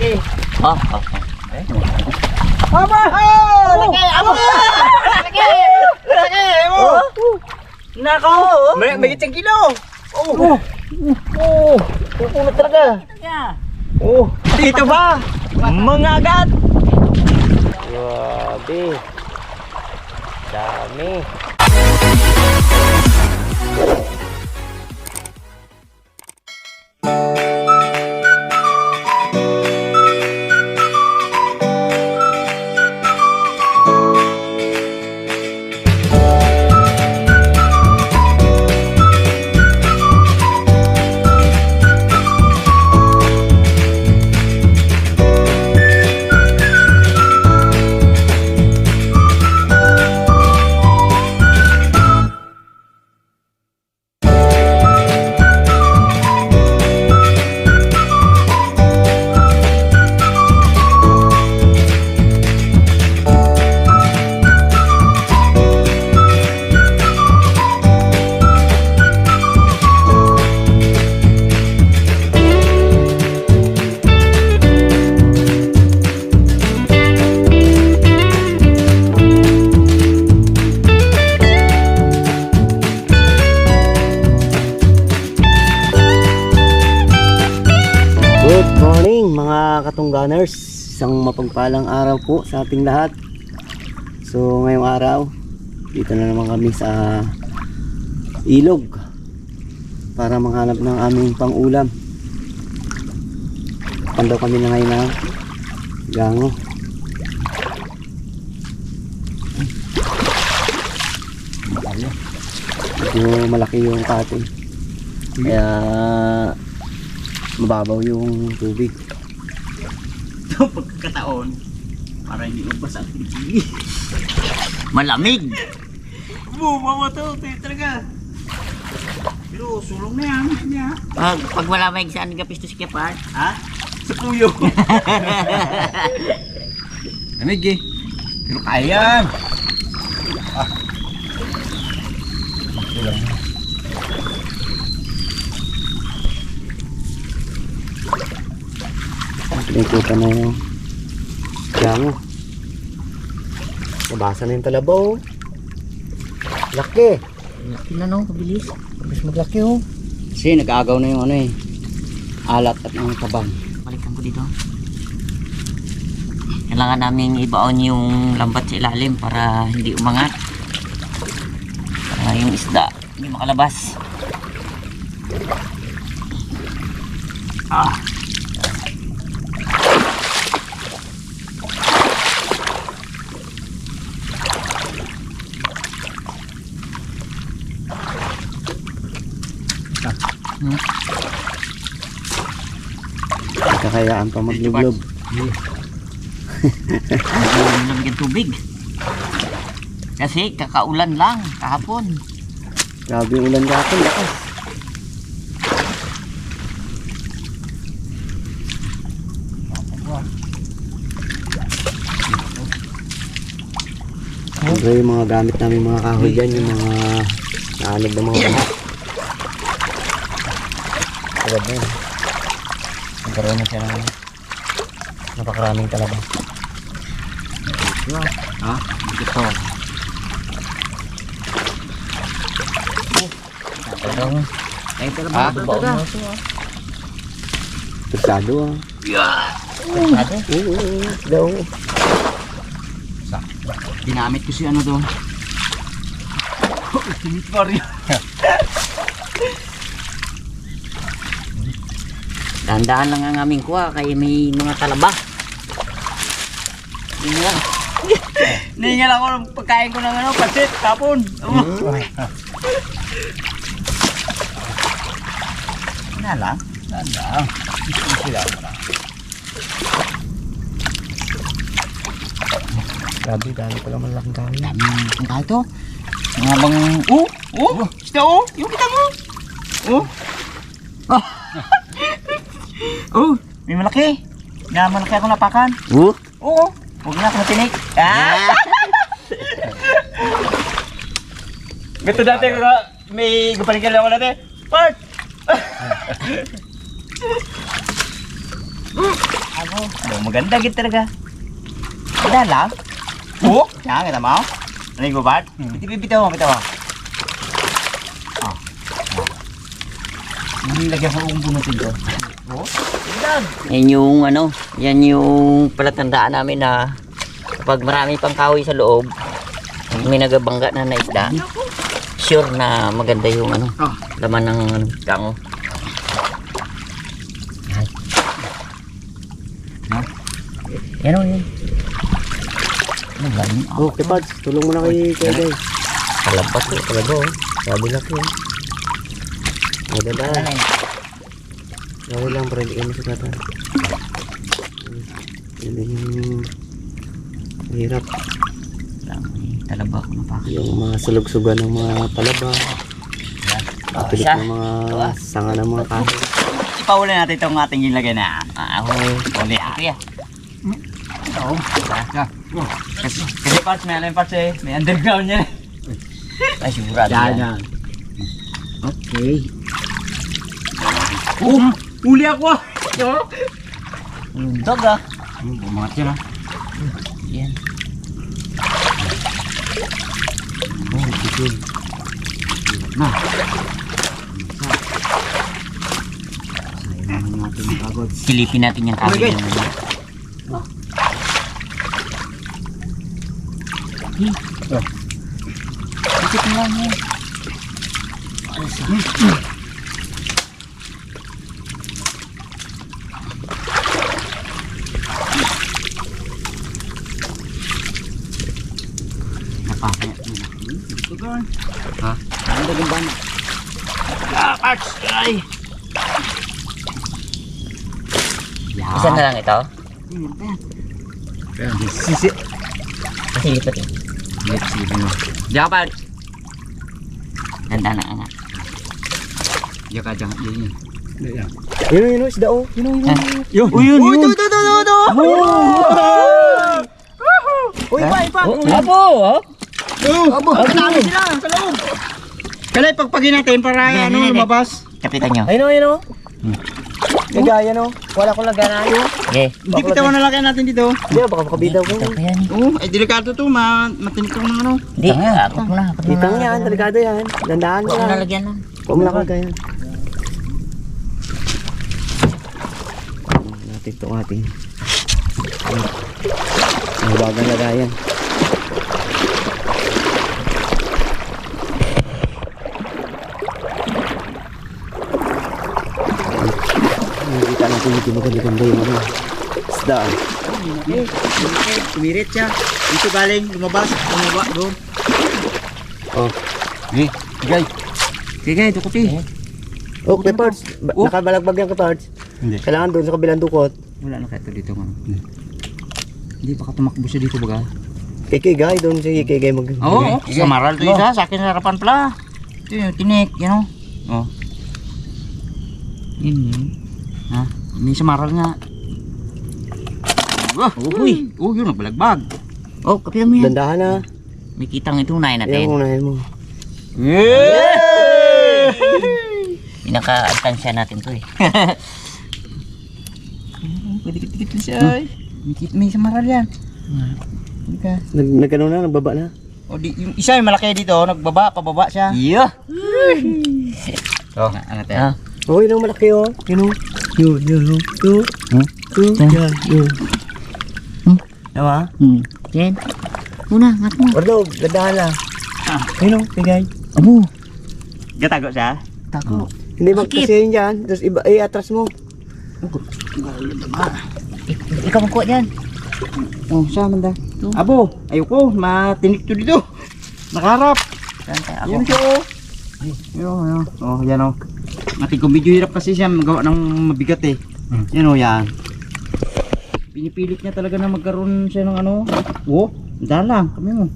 Laki. Aba! Laki! Abo! Laki! Laki! Nako! May isang kilo! Pupunot talaga! Dito ba? Mga agad! Grabe! Dami! Good morning mga katungganers, isang mapagpalang araw po sa ating lahat. So ngayong araw, dito na naman kami sa ilog para manghanap ng aming pang-ulam. Pandaw kami na ngayon ng gango. Medyo malaki yung katin, kaya mababaw yung tubig. Ito pagkakataon para hindi ubas ang tubig. Malamig. Bumawa to, talaga. Pero sulong na yan. Pag malamig, saan ka pisto si Kepard? Ha? Sa puyo. Lamig eh. Pero kaya yan. Pinikutan na yung gango. Nabasa na yung talabaw. Laki. Laki na no, kabilis. Mas maglaki oh. Kasi nag-aagaw na yung ano eh, alat at ang tabang. Balikan ko dito. Kailangan namin ibaon yung lambat sa ilalim para hindi umangat. Para yung isda hindi makalabas. Kakayaan pa maglublob. Nabigyan tubig. Kasi kakaulan lang kahapon. Grabe yung ulan kahapon, lakas. Ito yung mga gamit namin mga kahoy dyan, yung mga naalag na mga baha. Agad na yun. Nagkaroon na siya ng napakaraming talaga. Ha? Ito. Ay, talaga talaga. Persado ah. Persado? Oo, daw. Dinamit ko si ano doon. Sinit pa rin. Dandaan lang ang aming kuha kaya may mga talaba. Hindi lang. Ningal ako ng pagkain ko ng ano, pasit, kapon. Ano lang? Dandaan. Sila pala. Grabe, dami pala malaking kahoy. Daming kahoy to. Mga bang... Isda yung kita mo. May malaki. Na malaki ako napakan. Oo. Huwag na ako matinik. Ganito dati ko may gupanikal ako dati. Part! Oh, maganda gid talaga. Ada lang. Oh, yan kita mo. Ano yung gubat? Bitaw mo. Oh. Hindi lagyan sa umbo natin to. Oh, ganda. Yan yung palatandaan namin na kapag marami pang kahoy sa loob, may nagabangga na isda, sure na maganda yung laman ng kango. Yan o yun. Okay, Pads. Tulong mo na kay Kuya. Kalampas ko talaga oh. Sabi laki. Maganda. Okay lang, para hindi ka masukatan. Yan yung hirap. Talaba ko na pa. Yung mga sulog-sugan ng mga talaba. Pilit Isa. ng mga sanga ng mga kahoy. Ipauli natin itong ating ilagay na. Ahoy. Uli Kuya. Oo. Kasi parts, may alam parts eh. May underground niya. Ay, sigurado yan. Okay. Uli ako ah. Dog ah. Bumangat yun ah. Yan. Oh, titin. Na. Sayang naman natin ang pagod. Silipin natin yung kahoy. Okay. Ikit mo lang yan. Napakaya. Ito gawin. Ha? Ang dagang bana. Parts! Ay! Isa na lang ito. Sisi. Kasi lipat eh. Sige mo. Diyan ka parts. Ganda na anak. Diyan ka, diyan. Yun, isda oh. Yun. Yun! Ito! Uy, ipa. Abo! Abo! Dami sila sa loob! Kalay, pagpagin natin para lumabas. Kapitan nyo. Ayun oh. Nagaya no. Wala ko lagana yun. Okay. Hindi bitawan na lang natin dito. Hindi, baka makabitaw ko. Ito pa yan eh. Oo, delikado to. Matinik ng ano. Hindi, akot mo na. Kitang yan, delikado yan. Dandaan mo Huwag mo lang. nalagyan lang. Huwag mo lang kagayan. Natin ito ating. Ang bagang lagayan. Nakikita natin yung maganda-ganda yung ano. Isda. Tumirit siya. Dito galing, lumabas. Bumaba, doon. Oh. Gay. Sige, ito kopi. Okay, parts. Nakabalagbag yan ka parts. Hindi. Kailangan doon sa kabilang dukot. Wala na kaya ito dito. Hindi, baka tumakbo siya dito baga. Kikigay, doon sa kikigay mag... Oo, sa maral to isa. Sa akin sa harapan pala. Ito yung tinik, yan o. Oh. Yun. Ha? May sa maral nga. Uy! Oh, yun, nagbalagbag. Oh, kapitan mo yan. Dandahan na. May kitang itunay natin. Ayan mo, unahin mo. Pinaka-altansya natin to eh. Dikit-dikit lang siya ay. May sa maral yan. Hindi ka. Nagano na, nagbaba na. O, yung isa yung malaki dito, nagbaba, pababa siya. Iyo! Oh, ano tayo? Ah, Oh, yun ang malaki oh. Yun oh. Yun. Yan, yun. Diba? Jen. Una, ngat mo. Ordo, dandahan lang. Yun oh, kigay. Abo. Gatago siya? Tako. Hindi magkasihin dyan. Tapos iba, atras mo. Ikaw magkuha dyan. Oh, siya manda. Abo, ayoko, matinik to dito. Nakaharap. Saan tayo? Ako. Yan siya oh. Yun. Oh, yan oh. Natin kung medyo hirap kasi siya magawa ng mabigat eh. Yan oh, yan. Pinipilit niya talaga na magkaroon siya ng ano. Oh, dalang, kami mo.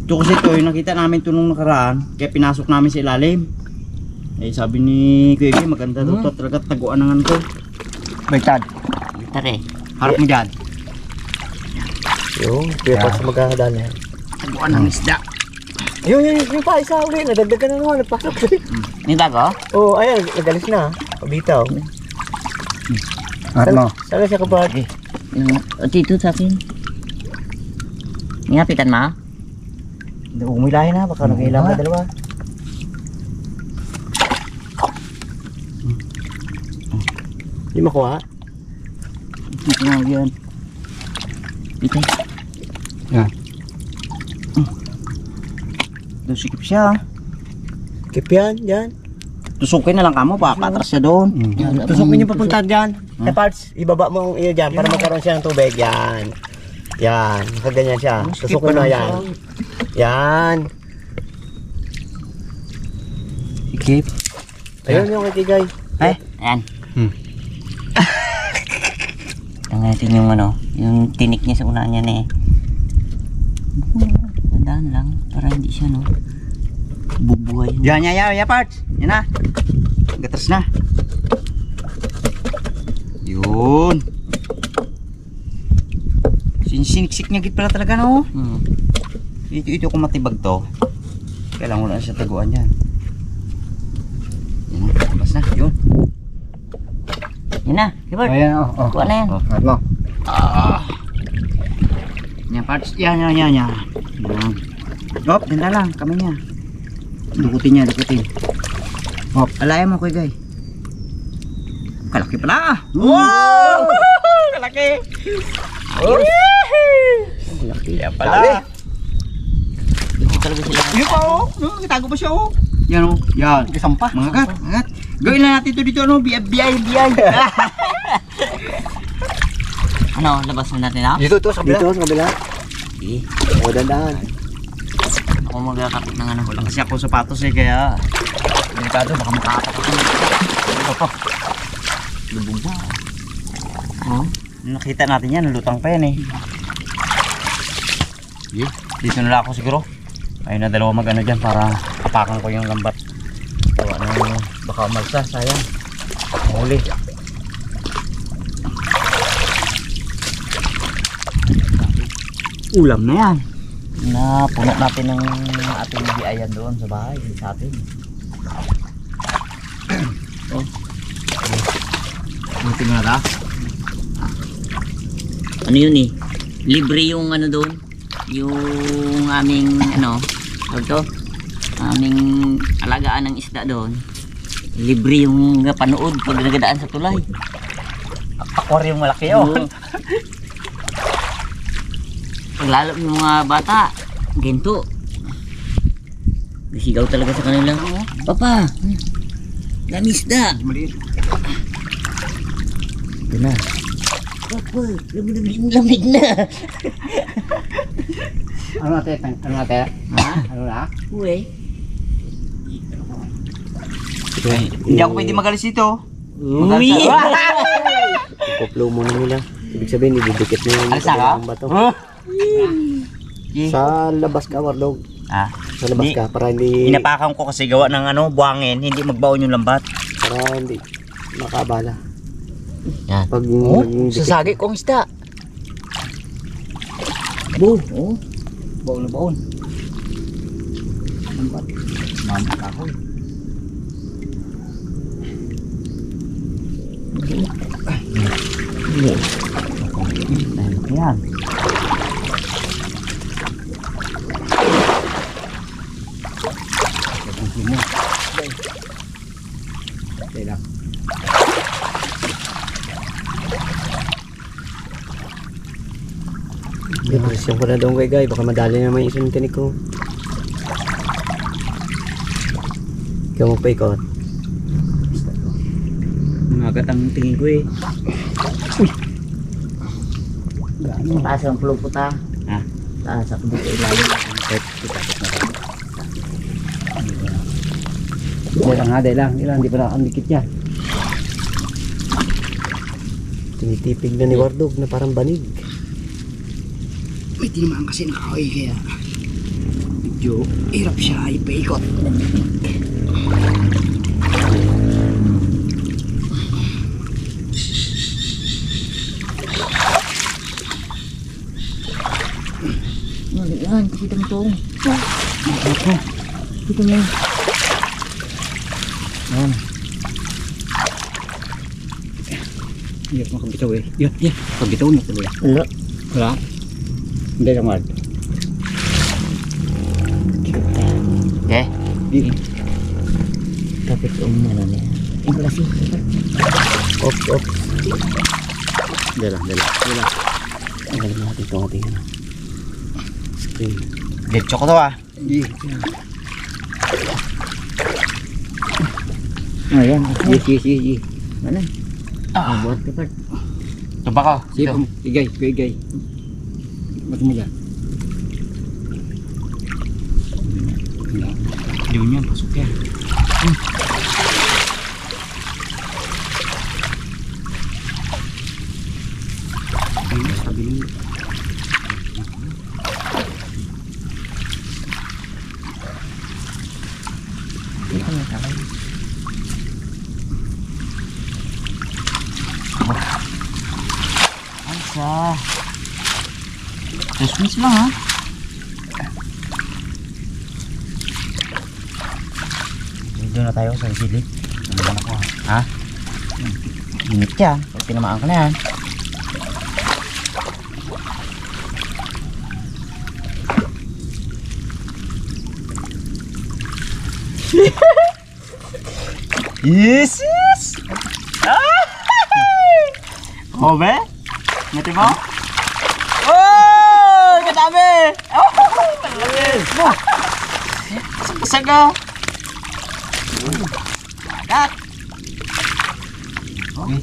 Ito kasi ito, yung nakita namin ito nung nakaraan, kaya pinasok namin sa ilalim. Eh sabi ni Kuya Gay, maganda daw to, talaga taguan ng ano to. Baitad, Tare. harap mo dyan. Yung, kaya pa sa magkakadala. Taguan ng isda. Yung pa, isa ulit. Nadagdagan na naman. Nagpasok. May bago? Oh, ayan, nagalis na. Pabitaw. Ano? Saan siya kapag? Dito sa akin. Ngapitan ma? Umilahin na, baka nag-ilang na dalawa. Hindi makuha. Dito na yan. Dito. Yan. Sikip siya. Kip yan, yan. Tusukin na lang kamo, pakatras siya doon. Tusukin niyo papunta dyan. Eh, parts, ibaba mo ang iyo dyan para magkaroon siya ng tubig. Yan. Yan. Nakaganyan siya. Tusukin mo yan. Yan. Sikip. Ayun yung kikigay. Ayan. Tingnan natin yung ano, yung tinik niya sa unahan niya eh. Tandaan lang, para hindi siya no bubuhay. Yan, parts. Yan na. Gatras na. Yun. Siniksik niya git pala talaga no. Ito kung matibag to. Kailangan mo lang siya taguan yan. Yan na, labas na. Yun. Yan na, Kibert. Ayan, Kuha na yan. Ano? Yan parts. Yan. Yan. Hop, ganda lang. Kamay niya. Dukutin niya, dukutin. Hop, alayan mo ko guys. Kalaki pala. Wow! Kalaki. Oh. Yan pala. Dito talaga sila. Yun pa oh. Itago pa siya oh. Yan oh. Yan. Kasampa. Mangagat. Gawin na natin ito dito ano. Biyay. Ano, labas na natin ha? Dito, sa kabila. Dito, sa kabila. Sige. O, dandaan. Ako magkakapit ng ano. Wala kasi ako sapatos eh kaya delikado baka makapak ako. Lubog na. Oh. Nakita natin yan, lutang pa yan eh. Yeah. Dito na lang ako siguro. Ayun na dalawa mag ano dyan para apakan ko yung lambat. Tawa na yung baka umalsa, sayang. Mahuli. Ulam na yan. Napuno natin ng ating biayan doon sa bahay, sa atin. Oh. Buti nga na. Ano yun eh? Libre yung ano doon. Yung aming ano, tawag to? Aming alagaan ng isda doon. Libre yung panood pag nagadaan sa tulay. Aquarium malaki yun. Paglalo ng mga bata, ginto. Sigaw talaga sa kanila. Papa, dami isda. Maliit. Ito na. Papa, lamig na. Ano natin? Ha? Ano na? Uwe. Hindi ako pwede magalis dito. Uwi. Kuplo muna nila. Ibig sabihin, ididikit na yung Alsa ka? bato. Yeah. Sa labas ka, Wardog. Ah, Sa labas ka, para hindi inapakan ko kasi gawa ng ano, buhangin, hindi magbaon yung lambat. para hindi makabala. Yan. Pag Sasagi kong isda. Bu, oh. Baon na baon. Lambat. Mamat ako eh. Ayan. Depresyon ko na doon guys, baka madali naman yung isang tinik ko. Ikaw mo pa ikot. Umagat ang tingin ko eh. Taas ang pulong puta. Ha? Taas ako dito ilalim. Dahil lang, hindi pa nakakandikit yan. Tinitipig na ni Wardog na parang banig. May tinamaan kasi nakahoy kaya medyo hirap siya ipaikot. Yan, kasi tangtong. Dito mo. Ayan. Iya, makabitaw eh. Yan, yan. Pabitaw na tuloy. Wala. Wala. Hindi lang wad. Okay. Kapit ano niya. Wala sih. Off. Dala. Ang galing natin ito ating ano. Screen. Diretso ko to ah. Hindi. Ayan. Yes. Ano? Buat kapit. Coba kau. Siap. Igay. Ba't mo yan? Diunya masuk ya. Ini stabil. Asa. Terus lang ha. Dito na tayo sa silid. Ano ba ako ha? Init yan. Pag tinamaan ko na yan. Yes. Oh be? Mati mo? Oh, kadami. Oh, malaki. Saga. Agak. Okay,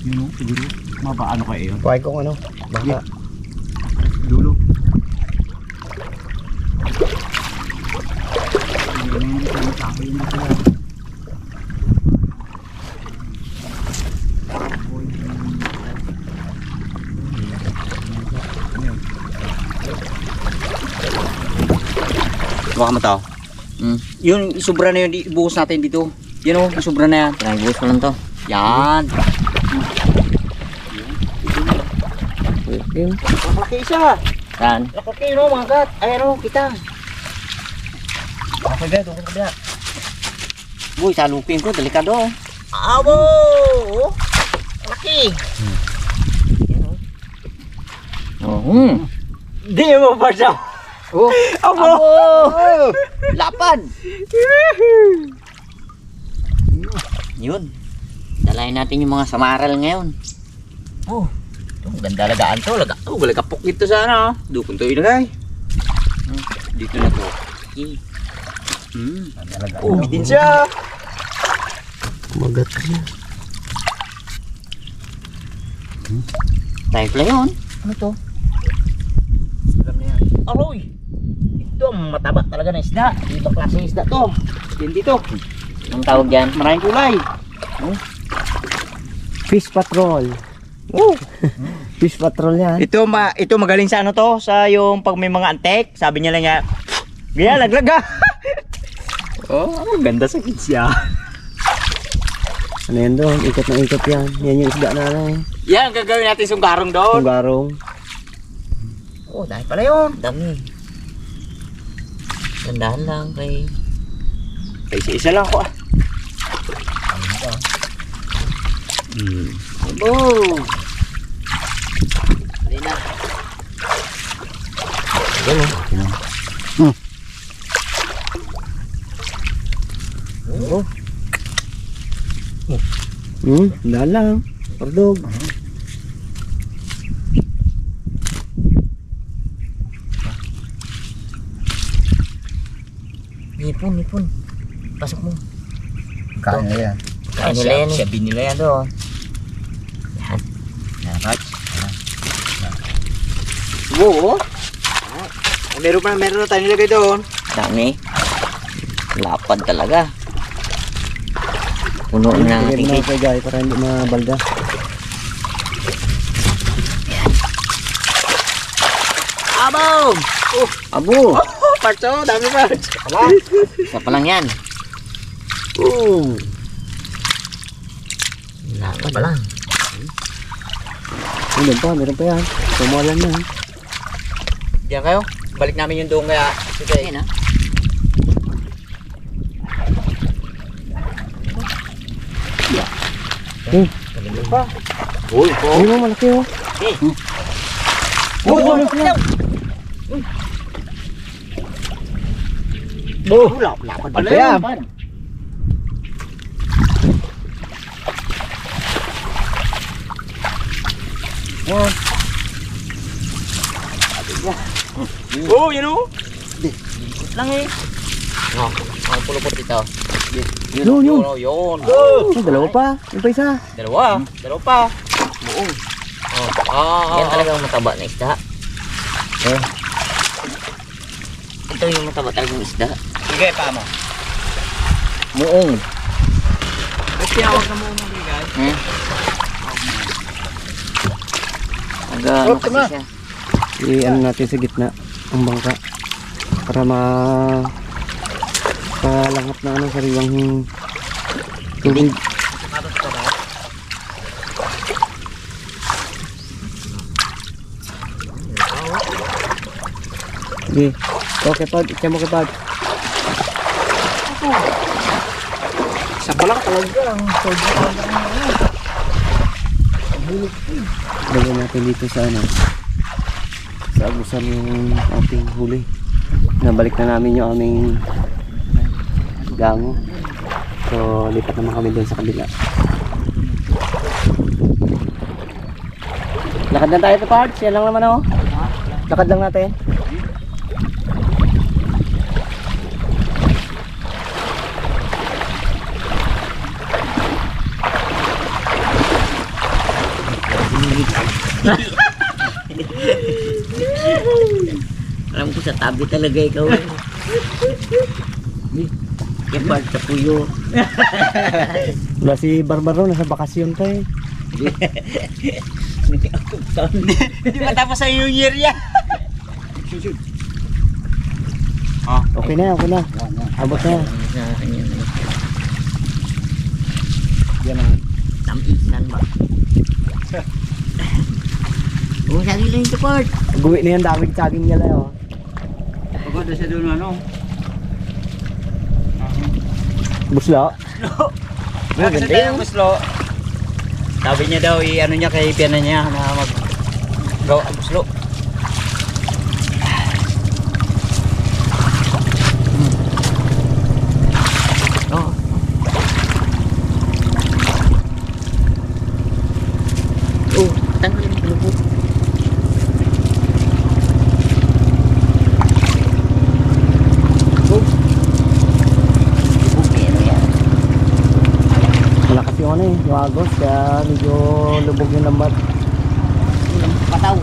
yun o, siguro mapaano kayo yun? Kuhay kong ano. Baka. Dulo. Baka mo tao. Yun, sobra na yun, ibuhos natin dito. Yan o, sobra na yan. Nagbuhos ko lang to. Yan. Yun. Malaki siya. Saan? Malaki no, mga gat. Ay ano, kita. Okay guys, tungkol kabila. Boy, salupin ko, delikado. Abo! Malaki. Oh. Di mo pa siya. Oh. Abo! Lapad. Yun. Dalayan natin yung mga samaral ngayon. Oh, ito, ganda lagaan to. Galagapok dito sa ano. Dukon to ilagay. Dito na to. Oh, bitin siya. Kumagat siya. Tayo pala yun. Ano to? Alam na yan. Aroy! Ito ang mataba talaga na isda. Ibang klaseng isda to. Yan dito. Anong tawag dyan? Maraming kulay. Fish patrol. Fish patrol yan. Ito magaling sa ano to, sa yung pag may mga antek, sabi niya lang niya, gaya laglaga. Oh, ganda sa kids ya. Ano yan doon? Ikot na ikot yan. Yan yung isda na ano eh. Yan, gagawin natin sunggarong doon. Yung garong. Oh, dahil pala yun. Dami. Tandahan lang kay... Isa lang ako ah. Oh. Dali na. Oh. Dahil lang. Pardog. Ipon. Pasok mo. Kain na yan. Kain nila yan eh. Sabi nila yan doon. Yan. Yan, right? Oo. Meron na tayo nilagay doon. Dami. Lapad talaga. Puno na ang Lagyan mo ating na kay Guy para hindi mabalda. Abong! Abo! Parts oh, dami parts. Isa pa lang yan. Lapad pa lang. Meron pa yan. Tumalan na. Diyan kayo? balik namin yung doon kaya. Sige. Ayun, ah. Uy, malaki oh. Lapad pala yan. Oh, yun o. Ikot lang eh. Oh, ang pulupot dito. Yun. Yun. Dalawa pa. Yung pa isa. Dalawa pa. Buong. Yan talagang mataba na isda. Ito yung mataba talagang isda. Sige, pa mo. Muong. Ba't tinawag na mo mga guys? Ano kasi siya. I-ano natin sa gitna ang bangka para palangap na sariwang tubig. Sige. Okay, Pag. Ikya mo kay Pag. Isa pa lang talaga. Lagyan natin dito sa sa agusan yung ating huli. Nabalik na namin yung aming gango. So, lipat naman kami doon sa kabila. Lakad na tayo to, Pards. Yan lang naman oh. Lakad lang natin. Alam ko sa tabi talaga ikaw. Kipag sa puyo. Wala si Barbaro, nasa bakasyon tayo. Hindi matapos sa New Year yan. Okay na. Abot na. Yan ang tamisan ba? Oh, sagi lang ito, Port. Guwi na yan, daming saging niya lang oh. Pagod na siya doon ano. Buslo. Maganda yung buslo. Sabi niya daw, i-ano niya kay piana niya na mag-gawa ang buslo. Oh. Oh, tanggalin mo lubog. Malakas yung yung agos, kaya medyo lubog yung lambat. Pataw.